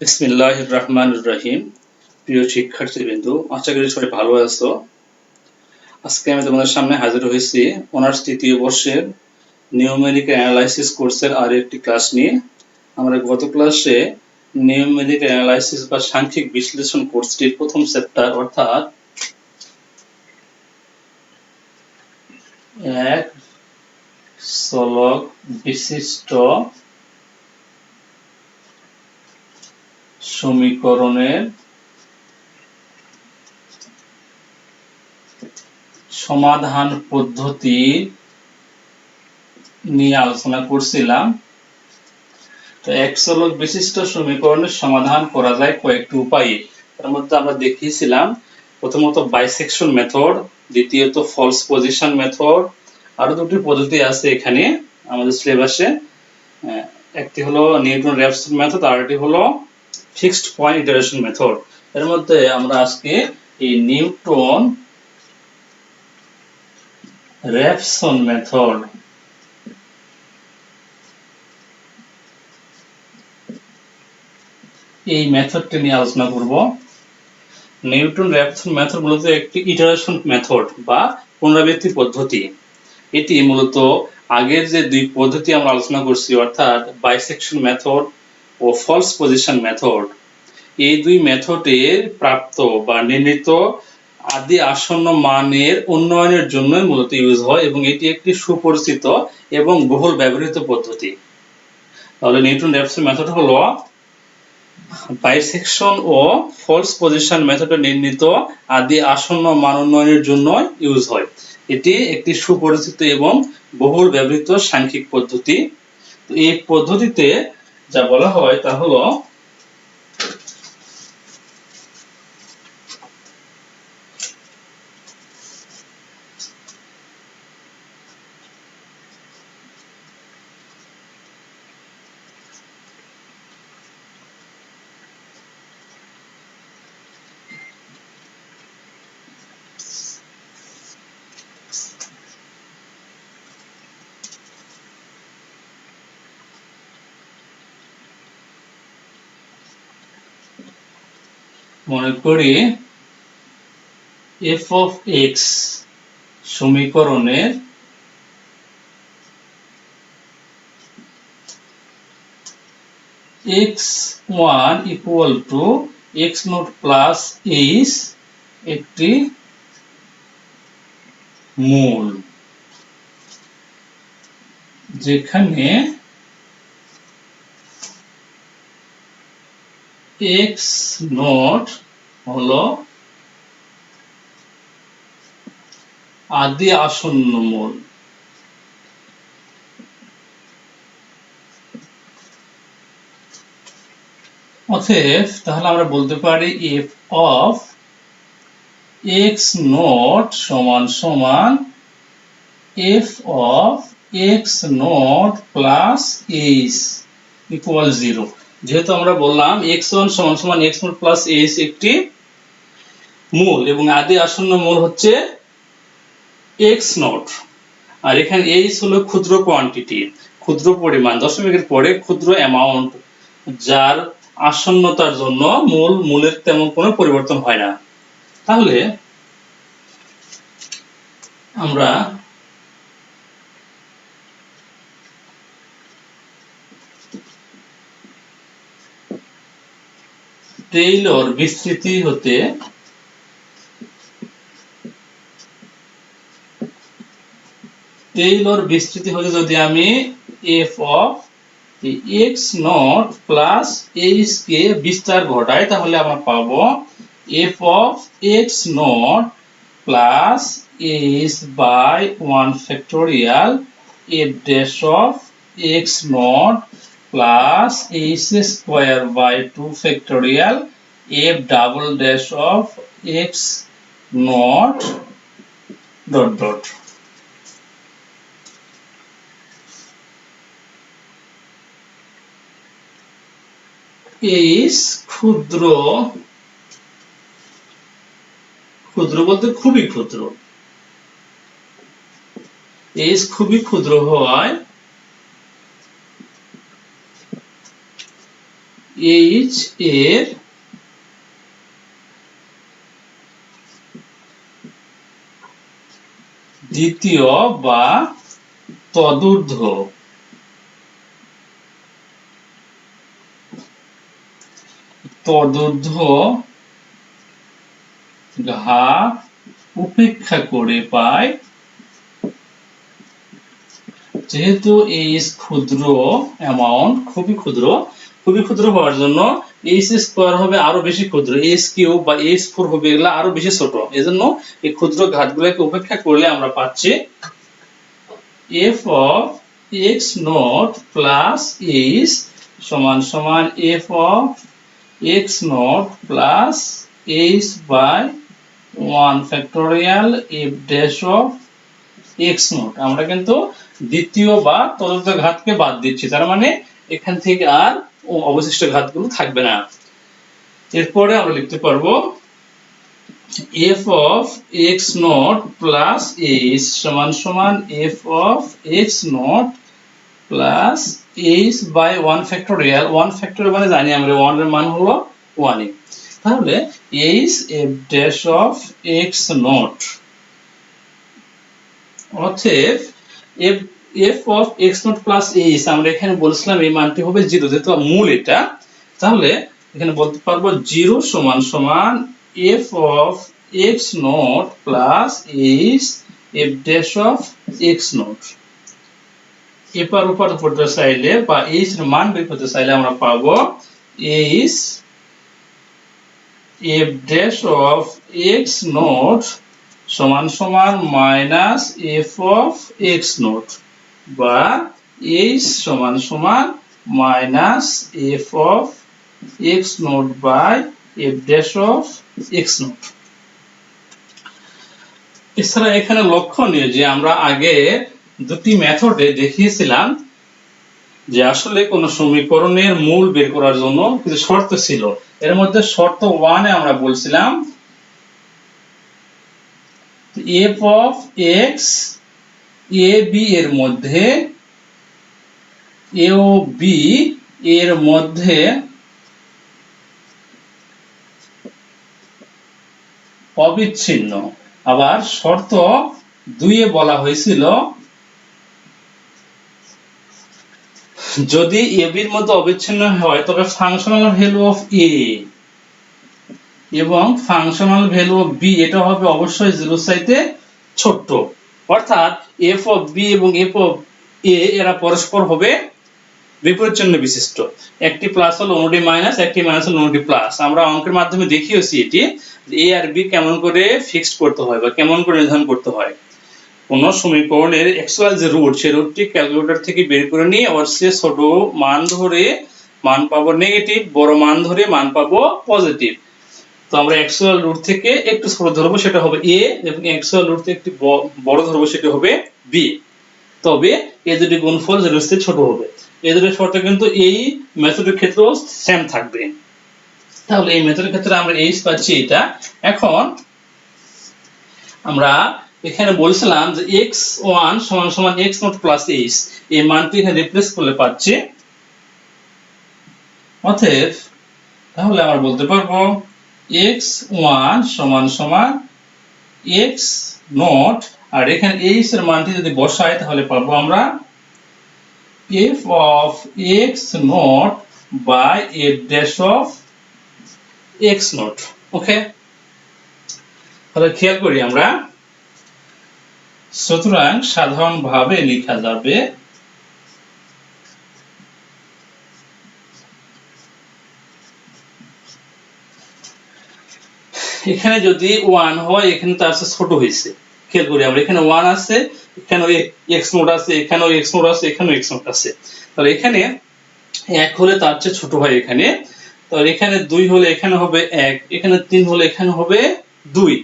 বিসমিল্লাহির রহমানির রহিম। প্রিয় শিক্ষার্থীবৃন্দু, আশা করি সবাই ভালো আছো। আজকে আমি তোমাদের সামনে হাজির হয়েছি অনার্স তৃতীয় বর্ষের নিউমেরিক্যাল অ্যানালাইসিস কোর্সের আর একটি ক্লাস নিয়ে। আমরা গত ক্লাসে নিউমেরিক্যাল অ্যানালাইসিস বা সাংখ্যিক বিশ্লেষণ কোর্সটির প্রথম চ্যাপ্টার অর্থাৎ এক চলক বিশিষ্ট সমীকরণের সমাধান পদ্ধতি নিয়ে আলোচনা করছিলাম। তো এক চলক বিশিষ্ট সমীকরণের সমাধান করা যায় কয়েকটি উপায়ে। তার মধ্যে আমরা দেখিয়েছিলাম প্রথমত বাইসেকশন মেথড, দ্বিতীয়ত ফলস পজিশন মেথড, আরো দুটি পদ্ধতি আছে এখানে আমাদের সিলেবাসে। একটি হলো নিউটন র্যাপসন মেথড, আর একটি হলো ফিক্সড পয়েন্ট ইটারেশন মেথড। এর মধ্যে আমরা আজকে এই নিউটন র্যাপসন মেথড এই মেথডটি নিয়ে আলোচনা করব। নিউটন র্যাপসন মেথড মূলত একটি ইটারেশন মেথড বা পুনরাবৃত্তি পদ্ধতি। এটি মূলত আগের যে দুই পদ্ধতি আমরা আলোচনা করছি অর্থাৎ বাইসেকশন মেথড ও ফলস পজিশন মেথড, এই দুই মেথডের প্রাপ্ত বা নির্ণীত আদি আসন্ন মানের উন্নয়নের জন্য মূলত ইউজ হয় এবং এটি একটি সুপরিচিত এবং বহুল ব্যবহৃত পদ্ধতি। তাহলে নিউটন র্যাপসন মেথড হলো বাইসেকশন ও ফলস পজিশন মেথডে নির্ণীত আদি আসন্ন মান উন্নয়নের জন্য ইউজ হয়। এটি একটি সুপরিচিত এবং বহুল ব্যবহৃত সাংখ্যিক পদ্ধতি। এই পদ্ধতিতে যা বলা হয় তা হলো মনে করি f of x সমীকরণের x1 equal to x naught plus h একটি মূল, যেখানে x naught হলো আদি আসন্ন মূল। অতএব তাহলে আমরা বলতে পারি f of x naught সমান সমান f of x naught plus h equal 0। যেহেতু আমরা বললাম x1 সমান সমান x naught plus h একটি মূল এবং আদি আসন্ন মূল হচ্ছে x naught, আর এখানে h হলো ক্ষুদ্র কোয়ান্টিটি, ক্ষুদ্র পরিমাণ, দশমিকের পরে ক্ষুদ্র অ্যামাউন্ট, যার আসন্নতার জন্য মূলের তেমন কোনো পরিবর্তন হয় না। তাহলে আমরা টেইলর বিস্তৃতি হতে যদি আমি f of x naught plus h কে বিস্তার ঘটাই তাহলে আমরা পাবো f of x naught plus h by 1 factorial f dash of x naught plus h square by 2 factorial f double dash of x naught dot dot। h ক্ষুদ্র, ক্ষুদ্র বলতে খুবই ক্ষুদ্র, h খুবই ক্ষুদ্র হওয়ায় এইচ এর দ্বিতীয় বা তদূর্ধ্ব ঘাত উপেক্ষা করে পায়, যেহেতু এইচ ক্ষুদ্র অ্যামাউন্ট, খুবই ক্ষুদ্র হওয়ার জন্য এইচ স্কয়ার হবে আরো বেশি ক্ষুদ্র, এইচ কিউব বা এইচ ফোর হবে এগুলা আরো বেশি ছোট। এজন্য এই ক্ষুদ্র ঘাতগুলোকে উপেক্ষা করলে আমরা পাচ্ছি f of x naught plus h সমান সমান f of x naught plus h by 1 factorial f dash of x naught। আমরা কিন্তু দ্বিতীয় বা তদুর্ধ ঘাতকে বাদ দিচ্ছি, তার মানে এখান থেকে আর অবশিষ্ট ঘাতগুলো থাকবে না। এরপরে আমরা লিখতে পারবো f of x naught plus h সমান সমান f of x naught plus h by 1 factorial। 1 factorial মানে জানি আমরা 1 এর মান হলো 1 তাহলে h f dash of x naught অতএব f of x naught plus h আমরা এখানে বলছিলাম এই মানটি হবে 0, যেহেতু মূল এটা, তাহলে এখানে বলতে পারবো 0 সমান সমান f of x naught plus h f dash of x naught। এপার ওপার করতে চাইলে বা h এর মান বের করতে চাইলে আমরা পাবো h f dash of x naught সমান সমান minus f of x naught বা h সমান সমান minus f of x naught by f dash of x naught। এছাড়া এখানে লক্ষণীয় যে আমরা আগে দুটি মেথডে দেখিয়েছিলাম যে আসলে কোন সমীকরণের মূল বের করার জন্য কিছু শর্ত ছিল। এর মধ্যে শর্ত 1 এ আমরা বলছিলাম f of x a b এর মধ্যে a ও b এর মধ্যে অবিচ্ছিন্ন। আবার শর্ত 2 এ বলা হয়েছিল যদি a b এর মধ্যে অবিচ্ছিন্ন হয় তবে ফাংশনাল ভ্যালু অফ a এবং ফাংশনাল ভ্যালু অফ b এটা হবে অবশ্যই 0 চাইতে ছোট, অর্থাৎ f of b এবং f of a এরা পরস্পর হবে বিপরীত চিহ্ন বিশিষ্ট, একটি প্লাস হলো অন্যটি মাইনাস, একটি মাইনাস হলো অন্যটি প্লাস। আমরা অঙ্কের মাধ্যমে দেখিয়েছি এটি a আর b কেমন করে ফিক্সড করতে হয় বা কেমন করে নির্ধারণ করতে হয়। কোন সমীকরণের অ্যাকচুয়াল যে রুট সেই রুটটি ক্যালকুলেটর থেকে বের করে নিয়ে ওর চেয়ে ছোট মান ধরে মান পাবো নেগেটিভ, বড় মান ধরে মান পাবো পজিটিভ। তো আমরা অ্যাকচুয়াল রুট থেকে একটু ছোট ধরবো সেটা হবে a এবং অ্যাকচুয়াল রুট থেকে একটু বড় ধরবো সেটা হবে b, তবে এই দুটি গুণফল 0 এর চেয়ে ছোট হবে। এই দুটি শর্ত কিন্তু এই মেথডের ক্ষেত্রেও সেম থাকবে। তাহলে এই মেথডের ক্ষেত্রে আমরা h পাচ্ছি এটা। এখন আমরা এখানে বলছিলাম যে x1 সমান সমান x naught plus h, এই মানটি এখানে রিপ্লেস করলে পাচ্ছি, অতএব তাহলে আমরা বলতে পারবো x1 সমান সমান x naught আর এখানে h এর মানটি যদি বসাই তাহলে পাবো আমরা f of x naught by f dash of x naught। ওকে, তাহলে খেয়াল করি আমরা, সুতরাং সাধারণভাবে লেখা যাবে এখানে যদি 1 হয় এখানে তার চেয়ে ছোট হয়েছে, খেয়াল করি আমরা এখানে 1 আছে, এখানে x নোট আছে, এখানেও x নোট আছে, এখানেও x নোট আছে, তাহলে এখানে 1 হলে তার চেয়ে ছোট হয় এখানে, তাহলে এখানে 2 হলে এখানে হবে 1, এখানে 3 হলে এখানে হবে 2,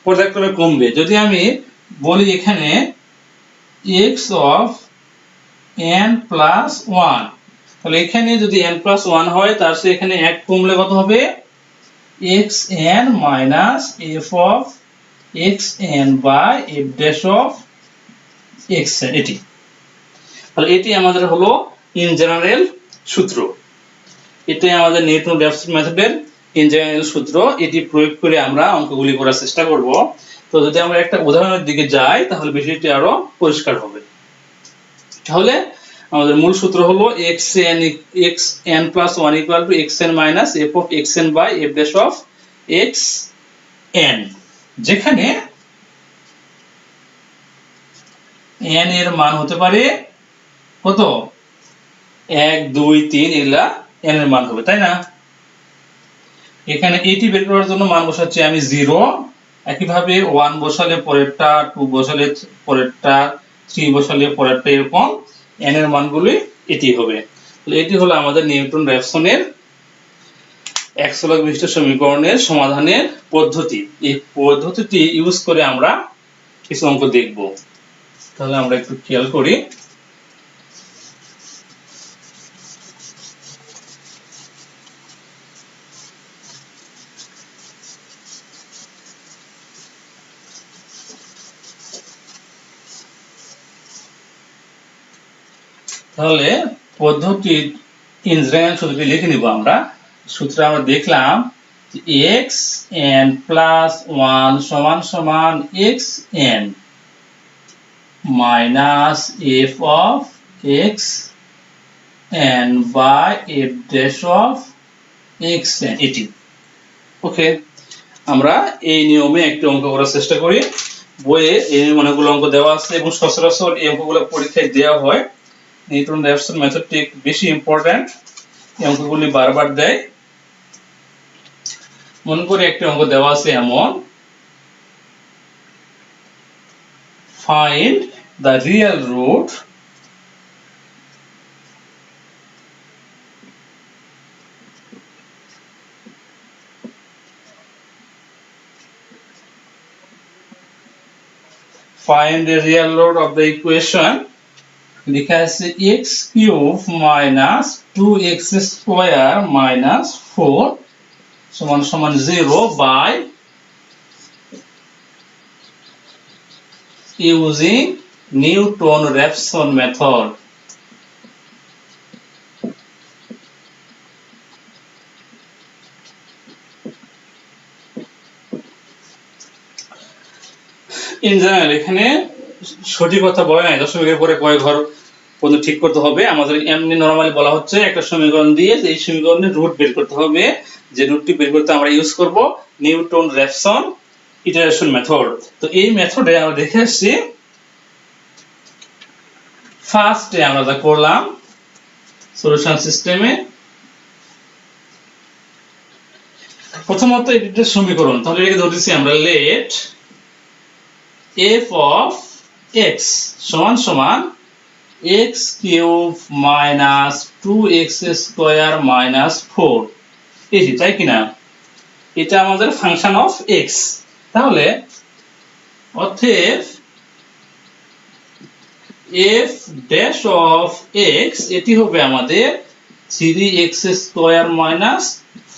পর্যায়ক্রমে কমবে। যদি আমি বলি এখানে x of n plus 1, তাহলে এখানে যদি n plus 1 হয় তার চেয়ে এখানে 1 কমলে কত হবে xn minus f of xn by f dash of xn। এটি তাহলে এটি আমাদের হলো ইন জেনারেল সূত্র। এটাই আমাদের নিউটন র্যাফসন মেথডের ইন জেনারেল সূত্র। এটি প্রয়োগ করে আমরা অঙ্কগুলি করার চেষ্টা করব। তো যদি আমরা একটা উদাহরণের দিকে যাই তাহলে বিষয়টি আরো পরিষ্কার হবে। তাহলে আমাদের মূল সূত্র হলো xn plus 1 equal to xn minus f of xn by f dash of xn, যেখানে n এর মান হতে পারে কত, 1 2 3, এগুলা n এর মান হবে, তাই না? এখানে এটি বের করার জন্য মান বসাচ্ছি আমি 0, একইভাবে 1 বসালে পরেরটা, 2 বসালে পরেরটা, 3 বসালে পরেরটা, এরকম n এর মানগুলি এটি হবে। তাহলে এটি হলো আমাদের নিউটন র্যাফসনের এক চলক বিশিষ্ট সমীকরণের সমাধানের পদ্ধতি। এই পদ্ধতিটি ইউজ করে আমরা কিছু অঙ্ক দেখব। তাহলে আমরা একটু খেয়াল করি। তাহলে পদ্ধতি ইন জেনারেল সূত্রটি লিখে নিব আমরা। সূত্রে আমরা দেখলাম xn plus 1 সমান সমান xn minus f of xn by f dash of xn, এটি ওকে। আমরা এই নিয়মে একটি অঙ্ক করার চেষ্টা করি। বইয়ে এই অনেকগুলো অঙ্ক দেওয়া আছে এবং সচরাচর এই অঙ্কগুলো পরীক্ষায় দেওয়া হয়। নিউটন র্যাফসন মেথডটি বেশি ইম্পর্টেন্ট, এই অঙ্কগুলি বারবার দেয়। মনে করে একটি অঙ্ক দেওয়া আছে এমন, find the real root find the real root of the equation লেখা আছে x cube minus 2x square minus 4 সমান সমান 0 by using Newton-Raphson method. In general এখানে সঠিক কথা বলে নাই, দশমিকের পরে কয় ঘর পর্যন্ত ঠিক করতে হবে। আমাদের এমনি নরমালি বলা হচ্ছে একটা সমীকরণ দিয়ে এই সমীকরণের রুট বের করতে হবে। যে রুটটি বের করতে আমরা ইউজ করব নিউটন র্যাফসন ইটারেশন মেথড। তো এই মেথডে আমরা দেখে আসছি, ফার্স্টে আমরা যা করলাম সলিউশন সিস্টেমে, প্রথমত এটা সমীকরণ, তাহলে এটাকে ধরে দিচ্ছি আমরা লেট f of x সমান সমান x cube minus 2x square minus 4, এটি তাই কিনা? এটা আমাদের ফাংশন অফ x। তাহলে অতএব f ড্যাশ অফ x এটি হবে আমাদের 3x square minus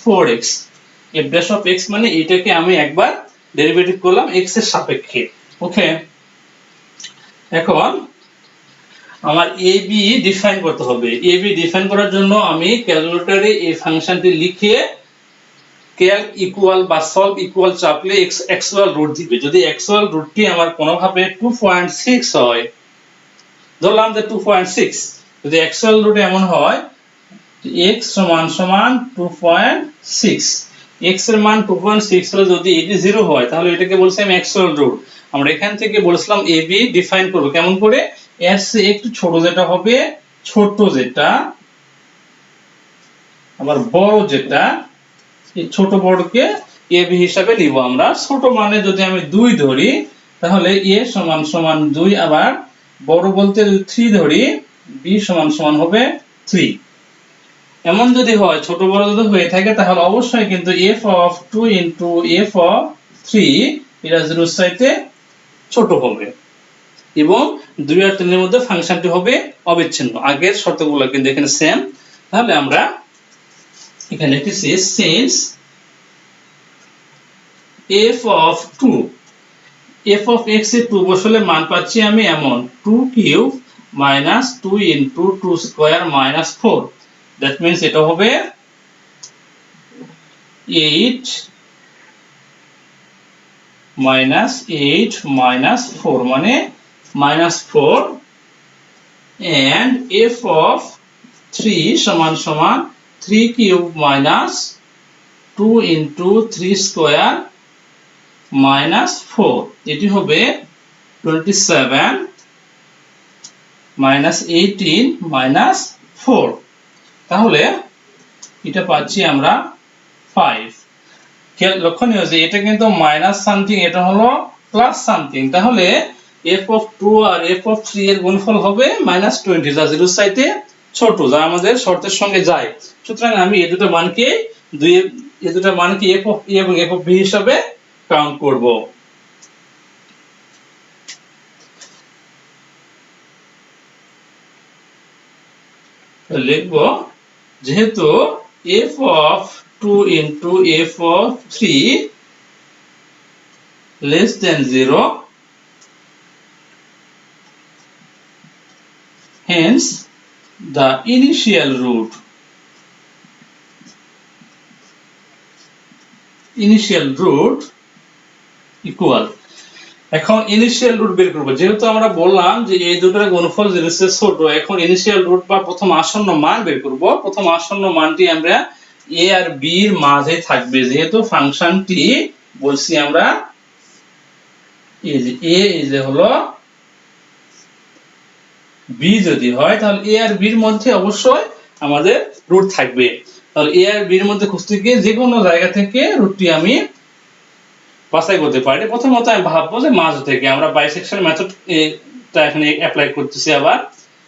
4x। f dash of x মানে এটাকে আমি একবার ডেরিভেটিভ করলাম x এর সাপেক্ষে, ওকে। এখন আমার ab ডিফাইন করতে হবে। ab ডিফাইন করার জন্য আমি ক্যালকুলেটরে এই ফাংশনটি লিখে ক্যালক ইকুয়াল বা সলভ ইকুয়াল চাপলে অ্যাকচুয়াল রুট দিবে। যদি অ্যাকচুয়াল রুটটি আমার কোনোভাবে 2.6 হয়, ধরলাম যে 2.6, যদি অ্যাকচুয়াল রুট এমন হয় x সমান সমান 2.6, x এর মান 2.6 হলে যদি এটি 0 হয় তাহলে এটাকে বলছি আমি অ্যাকচুয়াল রুট। আমরা এখান থেকে বলছিলাম ab ডিফাইন করব কেমন করে, এর চেয়ে একটু ছোট যেটা হবে, ছোট যেটা আবার বড় যেটা, এই ছোট বড়কে ab হিসাবে নিব আমরা। ছোট মানে যদি আমি 2 ধরি তাহলে a সমান সমান 2, আবার বড় বলতে যদি 3 ধরি b সমান সমান হবে 3। এমন যদি হয়, ছোট বড় যদি হয়ে থাকে তাহলে অবশ্যই কিন্তু f of 2 into f of 3 এটা 0 এর চাইতে ছোট হবে এবং 2 আর 3 এর মধ্যে ফাংশনটি হবে অবিচ্ছিন্ন। আগের শর্তগুলো কিন্তু এখানে সেম। তাহলে আমরা এখানে লিখেছি since f of 2, f of x এ 2 বসালে মান পাচ্ছি আমি এমন 2 cube minus 2 into 2 square minus 4, that means এটা হবে 8 minus 4 মানে -4 and f of 3 সমান সমান 3 cube minus 2 into 3 square minus 4 এটি হবে 27 minus 18 minus 4 তাহলে এটা পাচ্ছি আমরা 5 লক্ষণীয় যে এটা কিন্তু মাইনাস সামথিং এটা হলো প্লাস সামথিং তাহলে f of 2 আর f of 3 এর গুণফল হবে -20 যা 0 চাইতে ছোট যা আমাদের শর্তের সঙ্গে যায় সুতরাং আমি এই দুটো মানকে f of a এবং f of b হিসাবে কাউন্ট করব লিখব যেহেতু f of 2 into f of 3 less than 0 hence the initial root equal এখন ইনিশিয়াল রুট বের করব যেহেতু আমরা বললাম যে এই দুটোর গুণফল যেটা ছোট এখন ইনিশিয়াল রুট বা প্রথম আসন্ন মান বের করব প্রথম আসন্ন মানটি আমরা a আর b এর মাঝে থাকবে যেহেতু ফাংশনটি বলছি আমরা এই যে a এই যে হলো b যদি হয় তাহলে a আর b এর মধ্যে অবশ্যই আমাদের রুট থাকবে তাহলে a আর b এর মধ্যে খুঁজতে গিয়ে যে কোনো জায়গা থেকে রুটটি আমি বাছাই করতে পারি প্রথমত আমি ভাববো যে মাঝ থেকে আমরা বাইসেকশন মেথড এটা এখানে অ্যাপ্লাই করতেছি আবার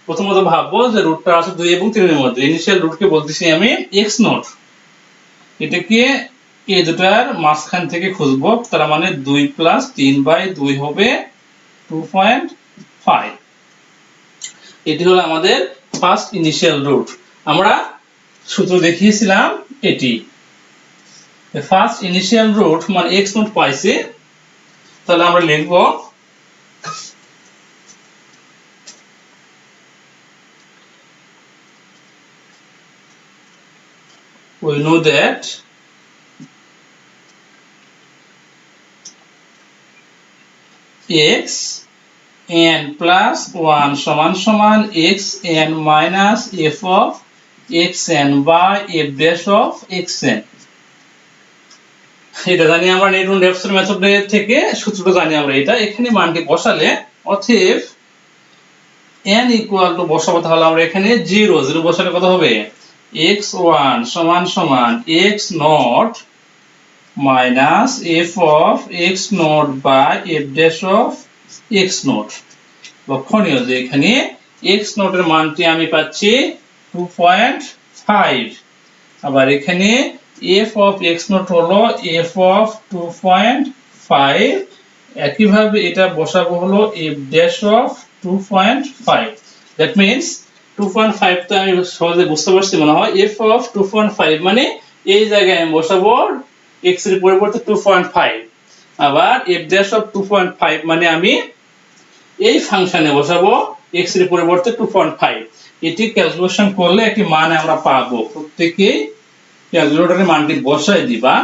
প্রথমত ভাববো যে রুটটা আছে 2 এবং 3 এর মধ্যে ইনিশিয়াল রুটকে বলতেছি আমি x নট এটাকে এই দুটার মাঝখান থেকে খুঁজবো তার মানে 2 প্লাস 3/2 হবে 2.5 এটি হলো আমাদের ফার্স্ট ইনিশিয়াল রুট আমরা সূত্র দেখিয়েছিলাম এটি ফার্স্ট ইনিশিয়াল রুট মানে x নট পাইছি তাহলে আমরা লিখব we know that x n plus 1 সমান সমান x n minus f of x n by f dash of x n এটা জানি আমরা নিউটন রেফসন মেথড থেকে সূত্রটা জানি আমরা এটা এখানে মানটি বসালে অতএব n ইকুয়াল টু বসাবো তাহলে আমরা এখানে 0 বসালে কত হবে x1 সমান সমান x not minus f of x not by f dash of x not লক্ষণীয় যে এখানে x নট এর মানটি আমি পাচ্ছি 2.5 আবার এখানে f of x নট হলো f of 2.5 একইভাবে এটা বসাবো হলো f dash of 2.5 that means 2.5 তো আমি সহজে বুঝতে পারছি মনে হয় f of 2.5 মানে এই জায়গায় আমি বসাবো x এর পরিবর্তে 2.5 আবার f dash of 2.5 মানে আমি এই ফাংশনে বসাবো x এর পরিবর্তে 2.5 এটি ক্যালকুলেশন করলে একটি মান আমরা পাবো প্রত্যেকই ক্যালকুলেটরে মানটি বসাই দিবা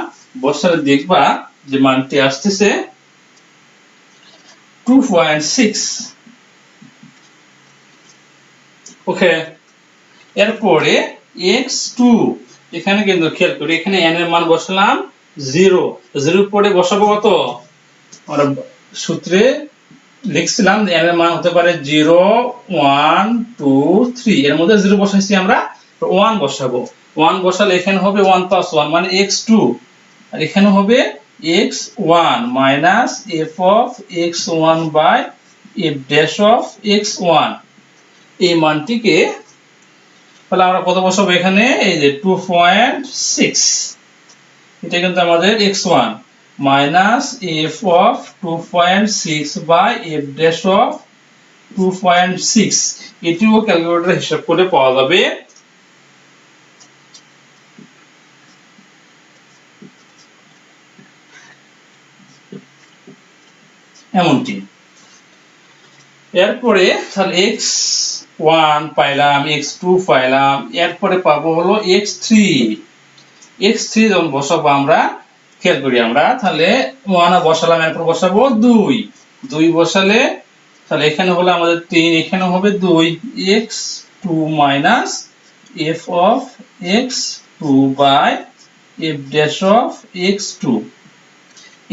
বসালে দেখবা যে মানটি আসছে 2.6 ওকে এরপরে x2 এখানে কিন্তু খেয়াল করি এখানে n এর মান বসালাম 0 পরে বসাবো কত আমরা সূত্রে লিখছিলাম যে n এর মান হতে পারে 0 1 2 3 এর মধ্যে 0 বসাইছি আমরা 1 বসাবো 1 বসালে এখানে হবে 1 + 1 মানে x2 আর এখানে হবে x1 minus f of x1 by f dash of x1 এই মানটিকে তাহলে আমরা কত বসাবো এখানে এই যে 2.6 এটা কিন্তু আমাদের x1 minus f of 2.6 by f dash of 2.6 এটিও ক্যালকুলেটরে হিসাব করে পাওয়া যাবে এমনটি এরপরে তাহলে x1 পাইলাম x2 পাইলাম এরপরে পাবো হলো x3 x3 যখন বসাবো আমরা খেয়াল করি আমরা তাহলে 1 বসালাম, এরপর বসাবো 2 বসালে তাহলে এখানে হলো আমাদের 3, এখানে হবে 2, x2 minus f of x2 by f dash of x2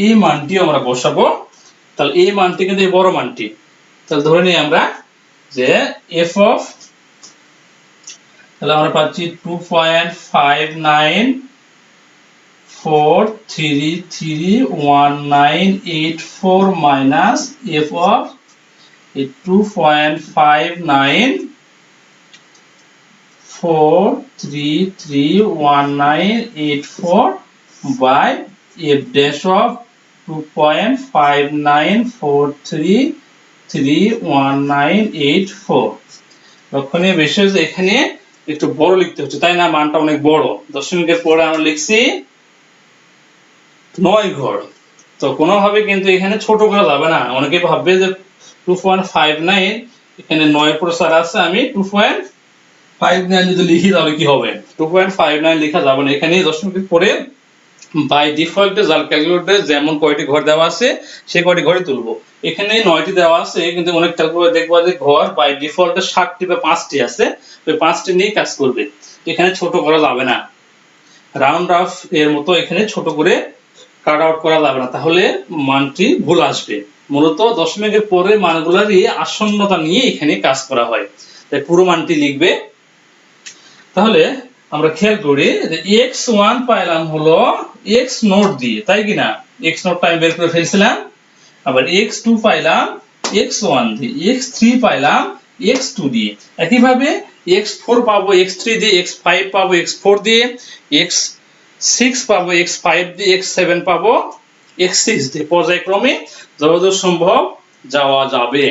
এই মানটি আমরা বসাবো। তাহলে এই মানটি কিন্তু এই বড় মানটি, তাহলে ধরে নিই আমরা যে f of, তাহলে আমরা পাচ্ছি 2.59433198 minus f of 2.59433198 by f dash of 2.59433198 লক্ষণীয় বিষয় যে এখানে একটু বড় লিখতে হচ্ছে, তাই না? মানটা অনেক বড়। দশমিকের পরে আমরা লিখছি 9 ঘর, তো কোনোভাবে কিন্তু এখানে ছোট করা যাবে না। অনেকে ভাববে যে 2.59 এখানে 9 এর পর স্যার আছে, আমি 2.59 যদি লিখি তাহলে কি হবে? 2.59 লেখা যাবে না, এখানে দশমিকের পরে বাই ডিফল্টে জাল ক্যালকুলেটরে যেমন কয়টি ঘর দেওয়া আছে সেই কয়টি ঘরে তুলবো। এখানে 9টি দেওয়া আছে, কিন্তু অনেক ক্যালকুলেটর দেখবা যে ঘর বাই ডিফল্টে 7টি বা 5টি আছে, ওই 5টি নিয়ে কাজ করবে। এখানে ছোট করা যাবে না, রাউন্ড অফ এর মতো এখানে ছোট করে কাট আউট করা যাবে না, তাহলে মানটি ভুল আসবে। মূলত দশমিকের পরে মানগুলোরই আসন্নতা নিয়ে এখানে কাজ করা হয়, তাই পুরো মানটি লিখবে। তাহলে আমরা খেয়াল করি যে x1 পাইলাম হলো x নোট দিয়ে, তাই কি না? x নোটটা আমি বের করে ফেলছিলাম। আবার x2 পাইলাম x1 দিয়ে, x3 পাইলাম x2 দিয়ে। একইভাবে x4 পাবো x3 দিয়ে, x5 পাবো x4 দিয়ে, x6 পাবো x5 দিয়ে, x7 পাবো x6 দিয়ে। পর্যায়ক্রমে যতদূর সম্ভব যাওয়া যাবে।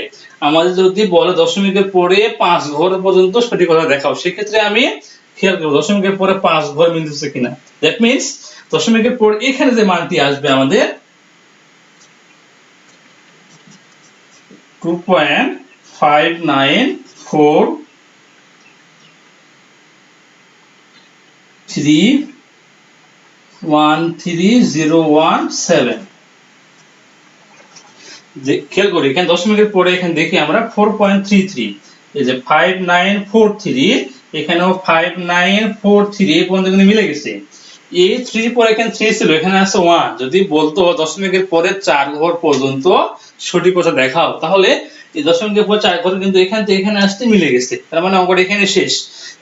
আমাদের যদি বলে দশমিকের পরে 5 ঘর পর্যন্ত সঠিকতা দেখাও, সেক্ষেত্রে আমি খেয়াল করব দশমিকের পরে 5 ঘর মিলছে কিনা। দ্যাট মিন্স দশমিকের পর এখানে যে মানটি আসবে আমাদের 2.59431317 খেয়াল করি এখানে দশমিকের পরে এখানে দেখি আমরা 4.33, এই যে 5943 এখানেও 5943 এই পর্যন্ত কিন্তু মিলে গেছে। এই 3 পরে এখানে 3 ছিল, এখানে আছে 1। যদি বলতো দশমিকের পরে 4 ঘর পর্যন্ত সঠিকতা দেখাও, তাহলে এই দশমিকের পরে 4 ঘর কিন্তু এখান থেকে এখানে আসতে মিলে গেছে, তার মানে অঙ্কটা এখানে শেষ।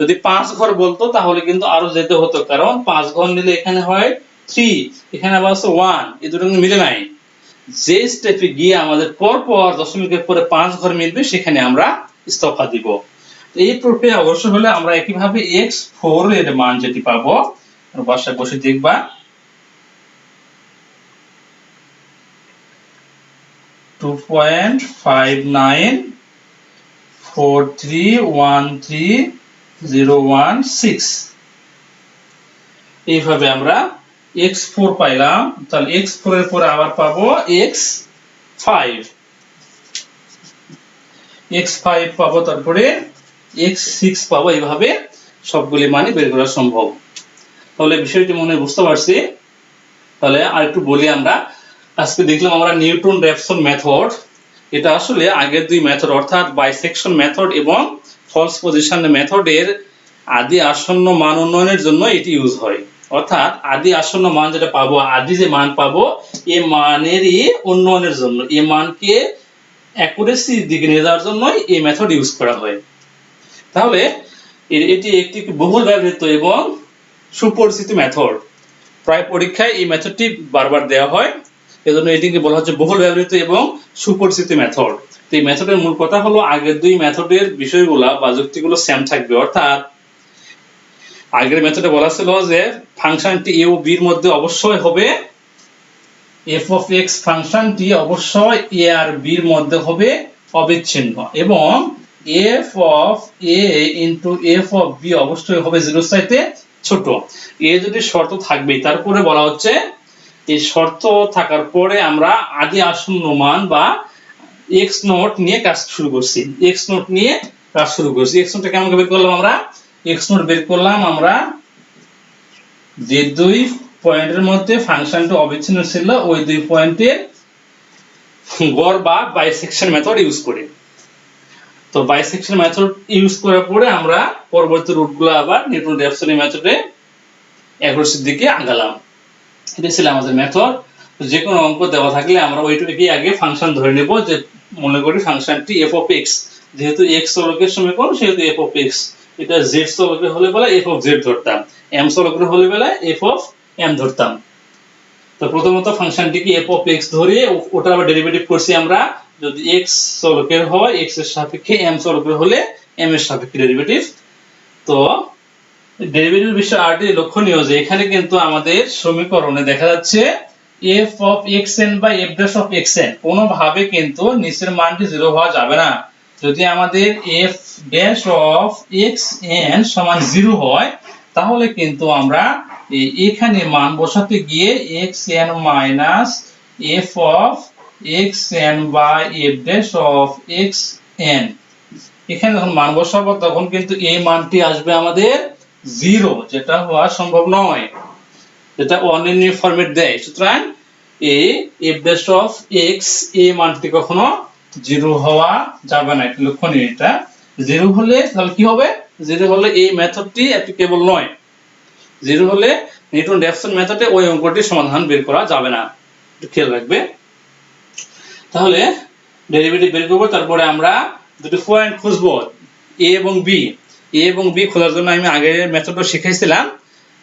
যদি 5 ঘর বলতো তাহলে কিন্তু আরো যেতে হতো, কারণ 5 ঘর নিলে এখানে হয় 3, এখানে আবার আছে 1, এই দুটো কিন্তু মিলে নাই। যে স্টেপে গিয়ে আমাদের পর পর দশমিকের পরে 5 ঘর মিলবে সেখানে আমরা স্তফা দিব। এই প্রক্রিয়া অবশ্য হলে আমরা একইভাবে x4 এর মান যেটি পাবো বাসায় বসে দেখবা। 2.5943131016 এইভাবে আমরা x4 পাইলাম। তাহলে x4 এর পরে আবার পাবো x5 পাবো, তারপরে x6 পাবো। এইভাবে সবগুলি মানে বের করা সম্ভব। তাহলে বিষয়টি মনে বুঝতে পারছি। তাহলে আরেকটু বলি আমরা, আজকে দেখলাম আমরা নিউটন র্যাপসন মেথড। এটা আসলে আগের দুই মেথড অর্থাৎ বাইসেকশন মেথড এবং ফলস পজিশন মেথডের আদি আসন্ন মান উন্নয়নের জন্য এটি ইউজ হয়। অর্থাৎ আদি আসন্ন মান যেটা পাবো, আদি যে মান পাবো এই মানেরই উন্নয়নের জন্য, এই মানকে অ্যাকুরেসির দিকে নিয়ে যাওয়ার জন্যই এই মেথড ইউজ করা হয়। তাহলে এটি একটি বহুল ব্যবহৃত এবং সুপরিচিত মেথড। প্রায় পরীক্ষায় এই মেথডটি বারবার দেওয়া হয়, এজন্য এটিকে বলা হচ্ছে বহুল ব্যবহৃত এবং সুপরিচিত মেথড। তো এই মেথডের মূল কথা হলো আগের দুই মেথডের বিষয়গুলো বা যুক্তিগুলো সেম থাকবে। অর্থাৎ আগের মেথডে বলা ছিল যে ফাংশনটি a ও b এর মধ্যে অবশ্যই হবে, f of x ফাংশনটি অবশ্যই a আর b এর মধ্যে হবে অবিচ্ছিন্ন, এবং f of a into f of b অবশ্যই হবে 0 এর চাইতে ছোট। এই যদি শর্ত থাকবে, তারপরে বলা হচ্ছে এই শর্ত থাকার পরে আমরা আদি আসন্ন মান বা x নোট নিয়ে কাজ শুরু করছি। x নোট নিয়ে কাজ শুরু করছি। x নোটটা কেমন বের করলাম আমরা? x নোট বের করলাম আমরা যে দুই পয়েন্টের মধ্যে ফাংশনটা অবিচ্ছিন্ন ছিল ওই দুই পয়েন্টের গড় বা বাইসেকশন মেথড ইউজ করে। তো বাইসেকশন মেথড ইউজ করার পরে আমরা পরবর্তী রুটগুলো আবার নিউটন র্যাপসনি মেথডে অ্যাকুরেসির দিকে আগালাম। এটা ছিল আমাদের মেথড। যে কোনো অঙ্ক দেওয়া থাকলে আমরা ওইটুকুই আগে ফাংশন ধরে নেব, যে মনে করি ফাংশনটি এফ অফ এক্স, যেহেতু এক্স চলকের সমীকরণ সেহেতু এফ অফ এক্স, এটা জেড চলকের হলে বেলা এফ অফ জেড ধরতাম, এম চলকের হলে বেলা এফ অফ এম ধরতাম। তো প্রথমত ফাংশনটিকে এফ অফ এক্স ধরে ওটা আবার ডেরিভেটিভ করছি আমরা, যদি এক্স চলকের হয় এক্স এর সাপেক্ষে, এম চলকের হলে এম এর সাপেক্ষে ডেরিভেটিভ। তো ডেরিভেটিভ বিষয় আরটি লক্ষণীয় যে এখানে কিন্তু আমাদের সমীকরণে দেখা যাচ্ছে f of x n by f dash of x n কোনোভাবে কিন্তু নিচের মানটি জিরো হওয়া যাবে না। যদি আমাদের f dash of x n সমান জিরো হয় তাহলে কিন্তু আমরা এখানে মান বসাতে গিয়ে x n minus f of x n by f dash of x n, এখানে যখন মান বসাবো তখন কিন্তু এই মানটি আসবে আমাদের জিরো, যেটা হওয়া সম্ভব নয়, যেটা অনির্ণয় ফরম্যাট দেয়। সুতরাং এই এফ ড্যাশ অফ এক্স এই মানটি কখনো জিরো হওয়া যাবে না, এটা লক্ষণীয়। এটা জিরো হলে তাহলে কি হবে, জিরো হলে এই মেথডটি অ্যাপ্লিকেবল নয়, জিরো হলে নিউটন র্যাপসন মেথডে ওই অঙ্কটির সমাধান বের করা যাবে না, একটু খেয়াল রাখবে। তাহলে ডেরিভেটিভ বের করব, তারপরে আমরা দুটো পয়েন্ট খুঁজবো এ এবং বি। এ এবং বি খোঁজার জন্য আমি আগের মেথডটা শিখাইছিলাম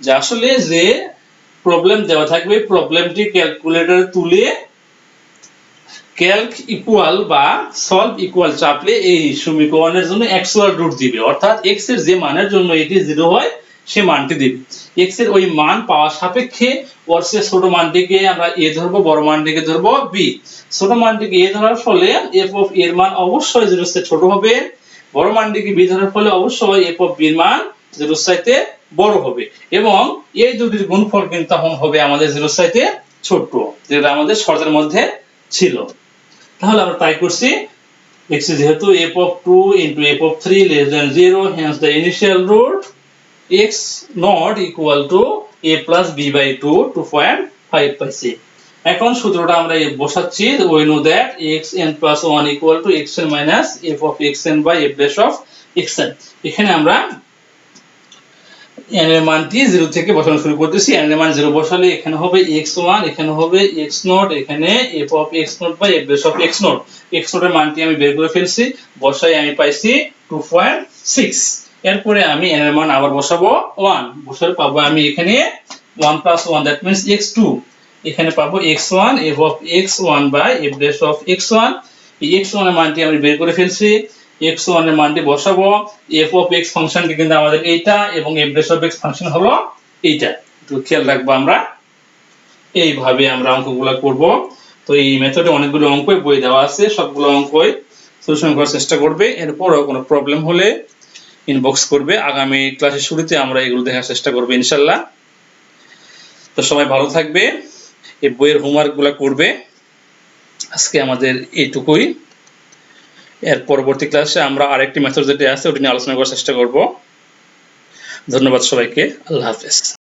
যে আসলে যে প্রবলেম দেওয়া থাকবে প্রবলেমটি ক্যালকুলেটরে তুলে ক্যালক ইকুয়াল বা সলভ ইকুয়াল চাপলে এই সমীকরণের জন্য অ্যাকচুয়াল রুট দিবে, অর্থাৎ এক্স এর যে মানের জন্য এটি জিরো হয় সে মানটি দিবে। এক্স এর ওই মান পাওয়ার সাপেক্ষে ওর সে ছোট মানটিকে আমরা এ ধরবো, বড় মানটিকে ধরবো বি। ছোট মানটিকে এ ধরার ফলে এফ অফ এর মান অবশ্যই জিরোর চেয়ে ছোট হবে, বড় মানটিকে বি ধরার ফলে অবশ্যই এফ অফ বির মান জিরোর চাইতে বড় হবে, এবং এই দুটির গুণফল কিন্তু তখন হবে আমাদের জিরোর চাইতে ছোট, যেটা আমাদের শর্তের মধ্যে ছিল। তাহলে আমরা তাই করছি, x যেহেতু f of 2 into f of 3 less than 0, hence the initial root x not equal to a plus b by 2 2.5 পাইছি। এখন সূত্রটা আমরা বসাচ্ছি, we know that xn plus 1 equal to xn minus f of xn by f dash of xn। এখানে আমরা n এর মানটি 0 থেকে বসানো শুরু করতেছি। n এর মান 0 বসালে এখানে হবে x1, এখানে হবে x0, এখানে f of x0 by f dash of x0। x0 এর মানটি আমি বের করে ফেলছি, বসাই আমি পাইছি 2.6। এরপরে আমি n এর মান আবার বসাবো 1, বসালে পাবো আমি এখানে 1 plus 1 that means x2, এখানে পাবো x1 f of x1 by f dash of x1। এই x1 এর মানটি আমি বের করে ফেলছি, x1 এর মানটি বসাবো, f of x ফাংশনটি কিন্তু আমাদের এইটা এবং f dash of x function হলো এইটা, একটু খেয়াল রাখবো। আমরা এইভাবে আমরা অঙ্কগুলো করব। তো এই মেথডে অনেকগুলো অঙ্কই বই দেওয়া আছে, সবগুলো অঙ্কই সলিউশন করার চেষ্টা করবে। এরপরও কোনো প্রবলেম হলে ইনবক্স করবে, আগামী ক্লাসের শুরুতে আমরা এগুলো দেখার চেষ্টা করব ইনশাআল্লাহ। তো সবাই ভালো থাকবে, এই বইয়ের হোমওয়ার্কগুলো করবে। আজকে আমাদের এইটুকুই, এর পরবর্তী ক্লাসে আমরা আরেকটি মেথড যেটা আছে ওটা নিয়ে আলোচনা করার চেষ্টা করব। ধন্যবাদ সবাইকে, আল্লাহ হাফেজ।